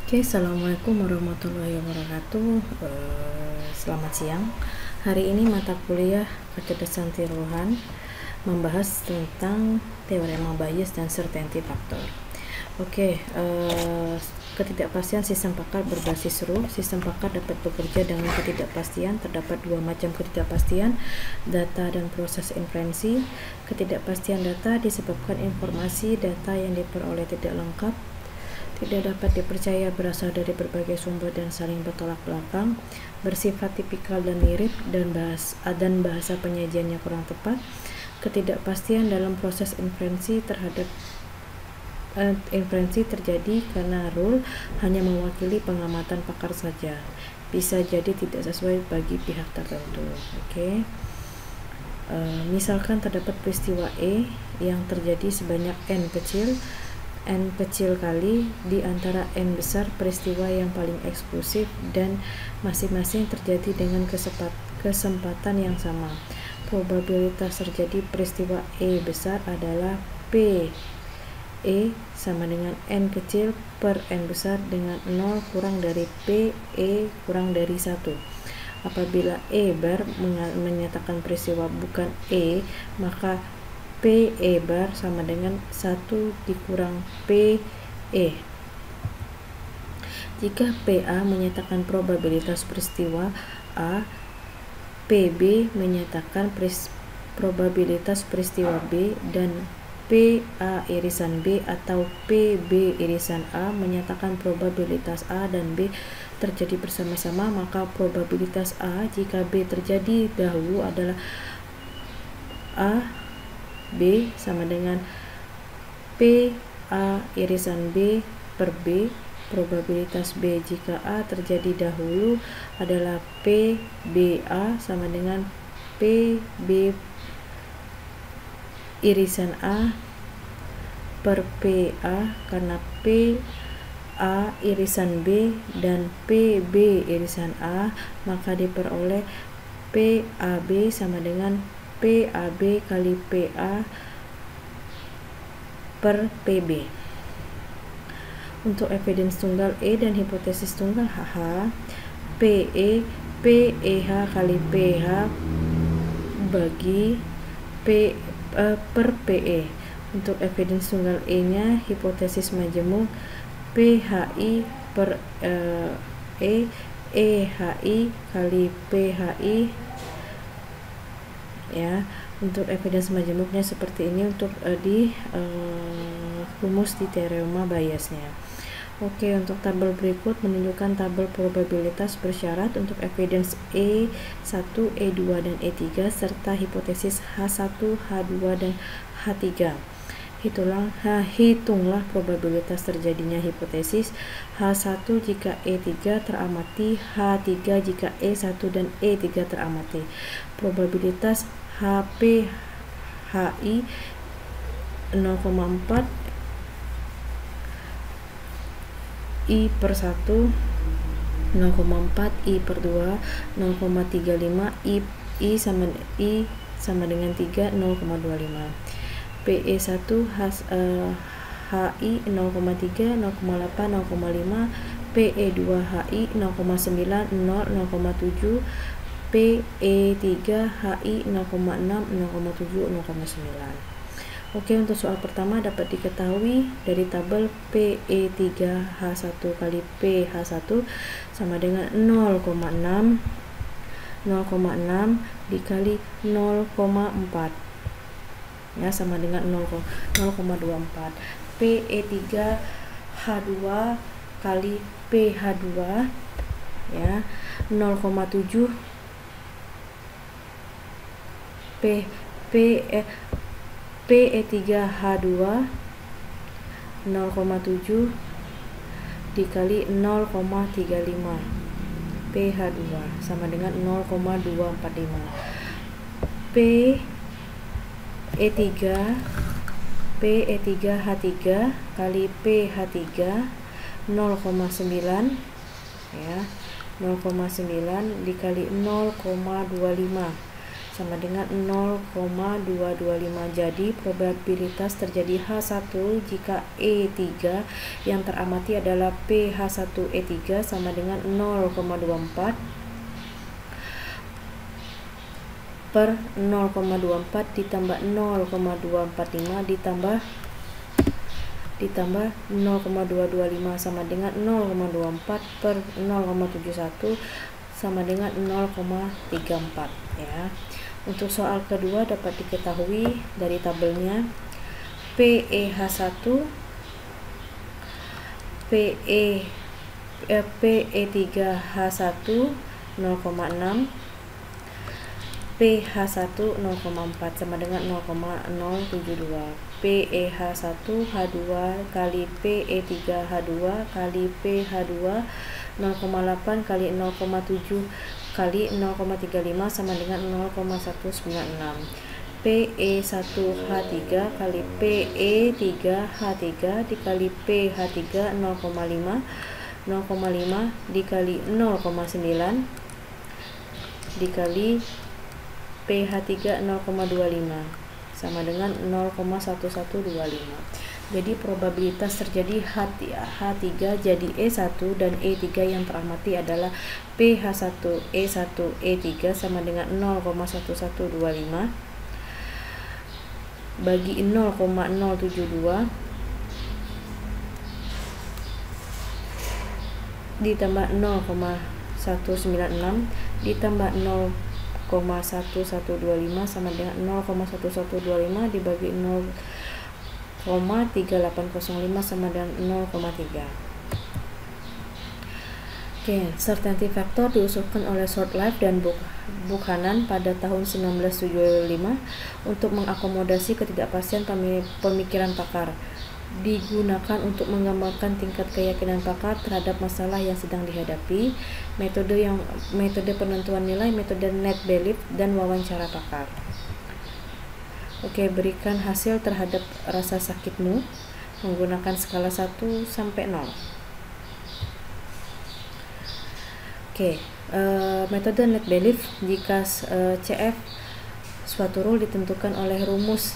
Oke, assalamualaikum warahmatullahi wabarakatuh. Selamat siang. Hari ini mata kuliah kecerdasan tiruan membahas tentang teorema Bayes dan certainty factor. Oke, ketidakpastian sistem Packard berbasis rule. Sistem Packard dapat bekerja dengan ketidakpastian. Terdapat dua macam ketidakpastian, data dan proses inferensi. Ketidakpastian data disebabkan informasi data yang diperoleh tidak lengkap, tidak dapat dipercaya, berasal dari berbagai sumber dan saling bertolak belakang, bersifat tipikal dan mirip, dan bahasa penyajiannya kurang tepat. Ketidakpastian dalam proses inferensi terjadi karena rule hanya mewakili pengamatan pakar saja, bisa jadi tidak sesuai bagi pihak tertentu. Oke. Misalkan terdapat peristiwa E yang terjadi sebanyak n kecil kali di antara n besar peristiwa yang paling eksklusif, dan masing-masing terjadi dengan kesempatan yang sama. Probabilitas terjadi peristiwa E besar adalah P E sama dengan n kecil per n besar dengan 0 kurang dari P E kurang dari 1. Apabila E bar menyatakan peristiwa bukan E, maka P E bar sama dengan 1 dikurang P E. Jika PA menyatakan probabilitas peristiwa A, PB menyatakan probabilitas peristiwa B, dan PA irisan B atau PB irisan A menyatakan probabilitas A dan B terjadi bersama-sama, maka probabilitas A jika B terjadi dahulu adalah A B sama dengan P A irisan B per B. Probabilitas B jika A terjadi dahulu adalah P B A sama dengan P B irisan A per P A, karena P A irisan B dan P B irisan A, maka diperoleh P A B sama dengan PAB kali PA per PB. Untuk evidence tunggal E dan hipotesis tunggal HH, PEH kali PH bagi per PE. Untuk evidence tunggal E nya hipotesis majemuk PHI per EHI kali PHI, ya. Untuk evidence majemuknya seperti ini untuk rumus di teorema Bayesnya. Oke, untuk tabel berikut menunjukkan tabel probabilitas bersyarat untuk evidence E1, E2, dan E3 serta hipotesis H1, H2, dan H3. Hitunglah probabilitas terjadinya hipotesis H1 jika E3 teramati, H3 jika E1 dan E3 teramati. Probabilitas HP HI 0,4 I per 1, 0,4 I per 2, 0,35 I sama dengan 3, 0,25. PE1 HI 0,3, 0,8, 0,5, PE2 HI 0,9, 0,7, PE3 HI 0,6, 0,7, 0,9. Oke, untuk soal pertama dapat diketahui dari tabel PE3H1 kali PH1 sama dengan 0,6 dikali 0,4, ya, sama dengan 0,24. PE3H2 kali PH2, ya, 0,7 PE3H2 0,7 dikali 0,35 PH2 sama dengan 0,245. PE3H3 kali PH3 0,9, ya, 0,9 dikali 0,25 sama dengan 0,225. Jadi probabilitas terjadi H1 jika E3 yang teramati adalah PH1E3 sama dengan 0,24 per 0,24 ditambah 0,245 ditambah 0,225 sama dengan 0,24 per 0,71 sama dengan 0,34 ya. Untuk soal kedua dapat diketahui dari tabelnya PEH1 PE3H1 0,6 PH1 0,4 sama dengan 0,072. PEH1H2 kali PE3H2 kali PH2 0,8 kali 0,7 kali 0,35 sama dengan 0,196. PE1H3 kali PE3H3 dikali PH3 0,5 dikali 0,9 dikali PH3 0,25 sama dengan 0,1125. Jadi probabilitas terjadi H3 jadi E1 dan E3 yang teramati adalah PH1 E1 E3 sama dengan 0,1125 bagi 0,072 ditambah 0,196 ditambah 0,1125 sama dengan 0,1125 dibagi 0,3805 sama dengan 0,3. Oke, certainty factor diusulkan oleh Shortlife dan Buchanan pada tahun 1975 untuk mengakomodasi ketidakpastian pemikiran pakar. Digunakan untuk menggambarkan tingkat keyakinan pakar terhadap masalah yang sedang dihadapi, metode penentuan nilai, metode net belief, dan wawancara pakar. Oke, berikan hasil terhadap rasa sakitmu menggunakan skala 1 sampai 0. Oke, metode net belief jika CF suatu rule ditentukan oleh rumus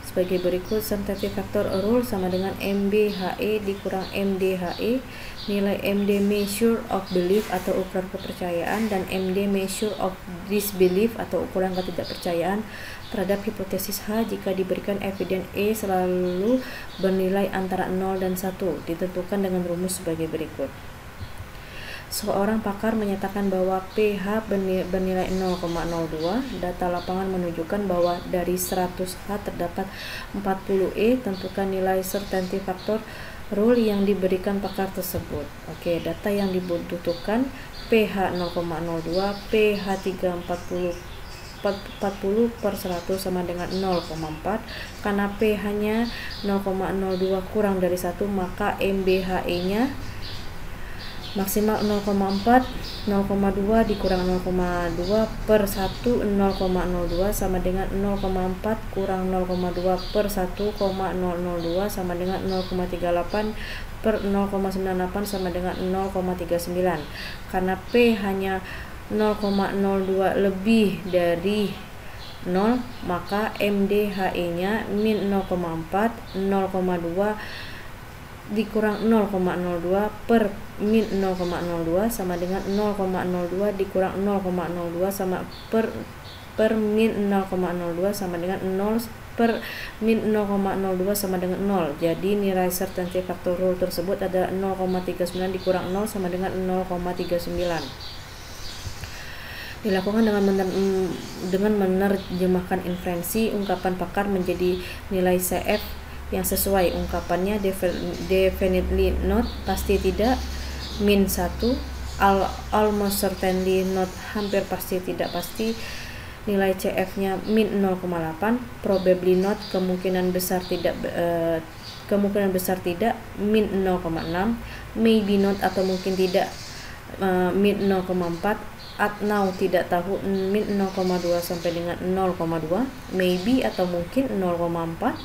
sebagai berikut. Certainty factor rule sama dengan MBHE dikurang MDHE, nilai MD measure of belief atau ukuran kepercayaan dan MD measure of disbelief atau ukuran ketidakpercayaan terhadap hipotesis H jika diberikan evidence E selalu bernilai antara 0 dan 1 ditentukan dengan rumus sebagai berikut. Seorang pakar menyatakan bahwa pH bernilai 0,02. Data lapangan menunjukkan bahwa dari 100H terdapat 40E. Tentukan nilai certainty factor rule yang diberikan pakar tersebut. Oke, data yang dibutuhkan pH 0,02, pH 340 per 100 sama dengan 0,4. Karena pH-nya 0,02 kurang dari 1, maka MBHE-nya maksimal 0,4, 0,2 dikurang 0,2 per 1, 0,02 sama dengan 0,4 kurang 0,2 per 1,002 sama dengan 0,38 per 0,98 sama dengan 0,39. Karena P hanya 0,02 lebih dari 0, maka MDHE-nya min 0,4, 0,2 dikurang 0,02 per min 0,02 sama dengan 0,02 dikurang 0,02 sama per min 0,02 sama dengan 0 per min 0,02 sama dengan 0. Jadi nilai certainty factor rule tersebut adalah 0,39 dikurang 0 sama dengan 0,39. Dilakukan dengan menerjemahkan inferensi ungkapan pakar menjadi nilai CF yang sesuai. Ungkapannya definitely not, pasti tidak, min 1, almost certainly not, hampir pasti tidak pasti, nilai CF-nya min 0,8, probably not, kemungkinan besar tidak, min 0,6, maybe not atau mungkin tidak, min 0,4, at now tidak tahu, min 0,2 sampai dengan 0,2, maybe atau mungkin 0,4,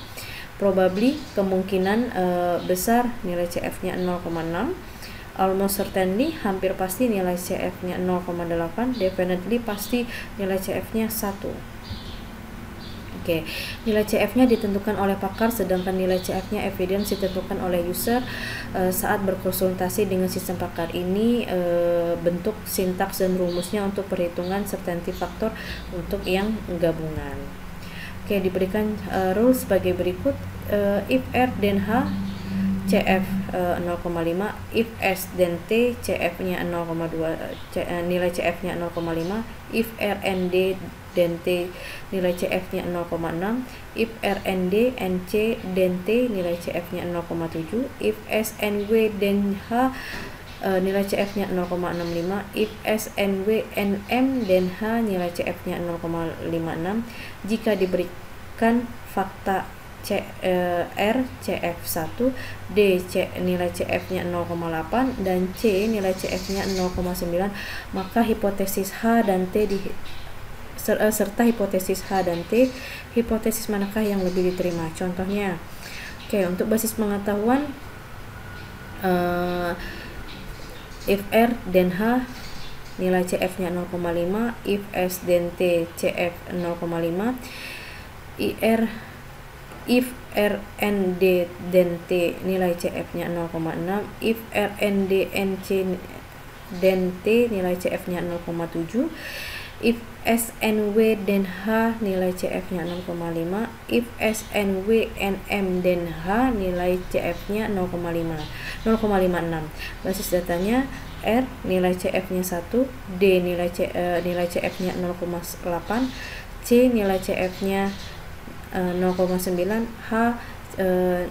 probably kemungkinan besar, nilai CF-nya 0,6, almost certainly, hampir pasti nilai CF-nya 0,8, definitely pasti nilai CF-nya 1. Oke, nilai CF-nya ditentukan oleh pakar, sedangkan nilai CF-nya evidence ditentukan oleh user saat berkonsultasi dengan sistem pakar. Ini bentuk sintaks dan rumusnya untuk perhitungan certainty factor untuk yang gabungan. Oke, diberikan rules sebagai berikut. If R dan H, CF 0,5, if S dan T, CF-nya 0,2, nilai CF-nya 0,5, if R and D dan T, nilai CF-nya 0,6, if R and D and C dan T, nilai CF-nya 0,7, if S and W dan H, nilai CF-nya 0,65, if S and W and M dan H, nilai CF-nya 0,56. Jika diberikan fakta R CF1, D nilai CF-nya 0,8 dan C nilai CF-nya 0,9, maka hipotesis H dan T serta hipotesis H dan T, hipotesis manakah yang lebih diterima? Contohnya, oke, untuk basis pengetahuan, if R dan H nilai CF-nya 0,5, if S dan T CF 0,5, if R and D dan T nilai CF-nya 0,6, if R and D and C dan T nilai CF-nya 0,7, if S and W dan H nilai CF-nya 0,5, if S and W and M dan H nilai CF-nya 0,56. Basis datanya R nilai CF-nya 1, D nilai CF-nya 0,8, C nilai CF-nya 0,9, H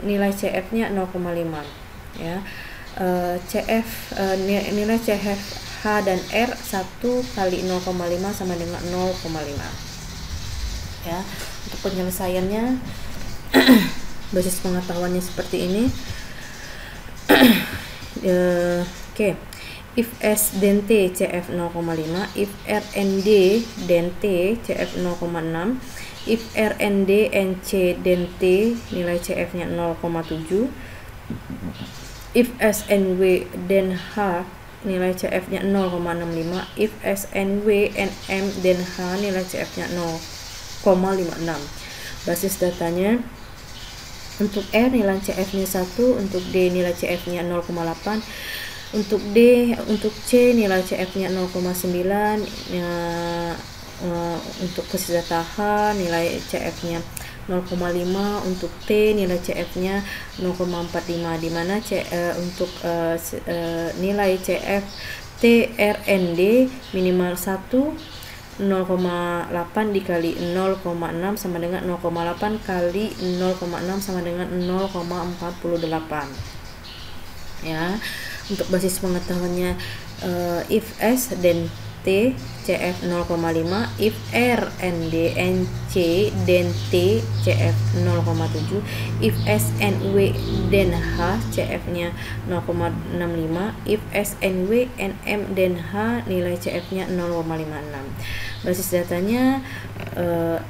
nilai CF-nya 0,5. Ya. Nilai CF H dan R 1 kali 0,5 sama dengan 0,5. Ya, untuk penyelesaiannya basis pengetahuannya seperti ini. Oke. If S dan T CF 0,5, if R and D dan T CF 0,6, if R and D and C dan T nilai CF-nya 0,7, if S and W dan H nilai CF-nya 0,65, if S and W and M dan H nilai CF-nya 0,56. Basis datanya, untuk R nilai CF-nya 1, untuk D nilai CF-nya 0,8, untuk C nilai CF-nya 0,9, untuk kesejahteraan nilai CF-nya 0,5, untuk T nilai CF-nya 0,45, di mana untuk nilai CF T R N D minimal 1, 0,8 dikali 0,6 sama dengan 0,8 kali 0,6 sama dengan 0,48. Ya, untuk basis pengetahuannya, if S dan T CF 0,5, if R and D and C dan T CF 0,7, if S and W dan H CF-nya 0,65, if S and W and M dan H nilai CF-nya 0,56. Basis datanya,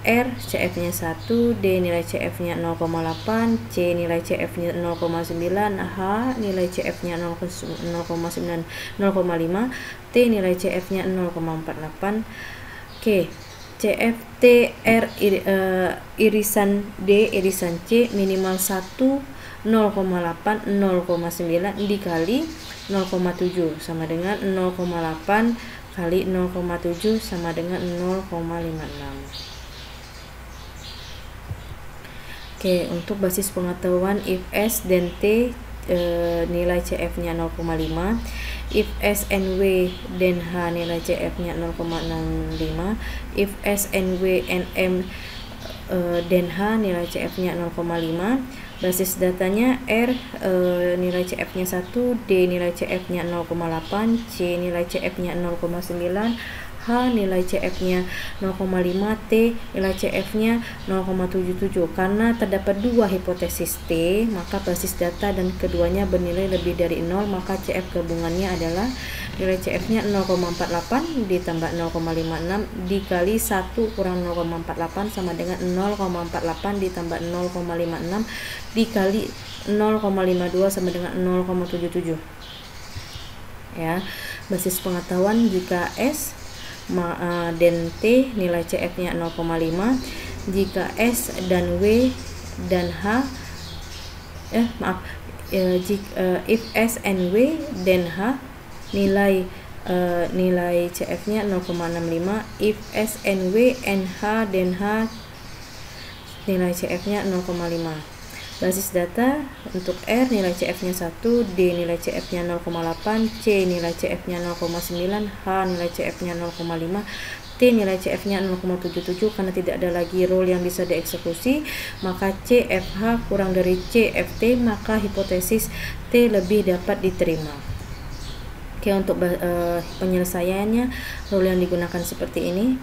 R CF-nya 1, D nilai CF-nya 0,8, C nilai CF-nya 0,9, H nilai CF-nya 0,5, T nilai CF-nya 0,48. Oke, CF T R irisan D irisan C minimal 1, 0,8, 0,9 dikali 0,7 sama dengan 0,8 kali 0,7 sama dengan 0,56. Oke, untuk basis pengetahuan, if S dan T nilai CF-nya 0,5, if S and W dan H nilai CF-nya 0,65, if S and W and M dan H nilai CF-nya 0,5. Basis datanya, R nilai CF-nya 1, D nilai CF-nya 0,8, C nilai CF-nya 0,9, H nilai CF-nya 0,5, T nilai CF-nya 0,77. Karena terdapat dua hipotesis T, maka basis data dan keduanya bernilai lebih dari 0, maka CF gabungannya adalah nilai CF-nya 0,48 ditambah 0,56 dikali 1 kurang 0,48 sama dengan 0,48 ditambah 0,56 dikali 0,52 sama dengan 0,77. ya. Basis pengetahuan, jika S dan T nilai CF-nya 0,5, jika S dan W dan H if S and W dan H nilai CF-nya 0,65, if S and W and H dan H nilai CF-nya 0,5. Basis data untuk R nilai CF-nya 1, D nilai CF-nya 0,8, C nilai CF-nya 0,9, H nilai CF-nya 0,5, T nilai CF-nya 0,77. Karena tidak ada lagi rule yang bisa dieksekusi, maka CFH kurang dari CFT, maka hipotesis T lebih dapat diterima. Oke, untuk penyelesaiannya rule yang digunakan seperti ini.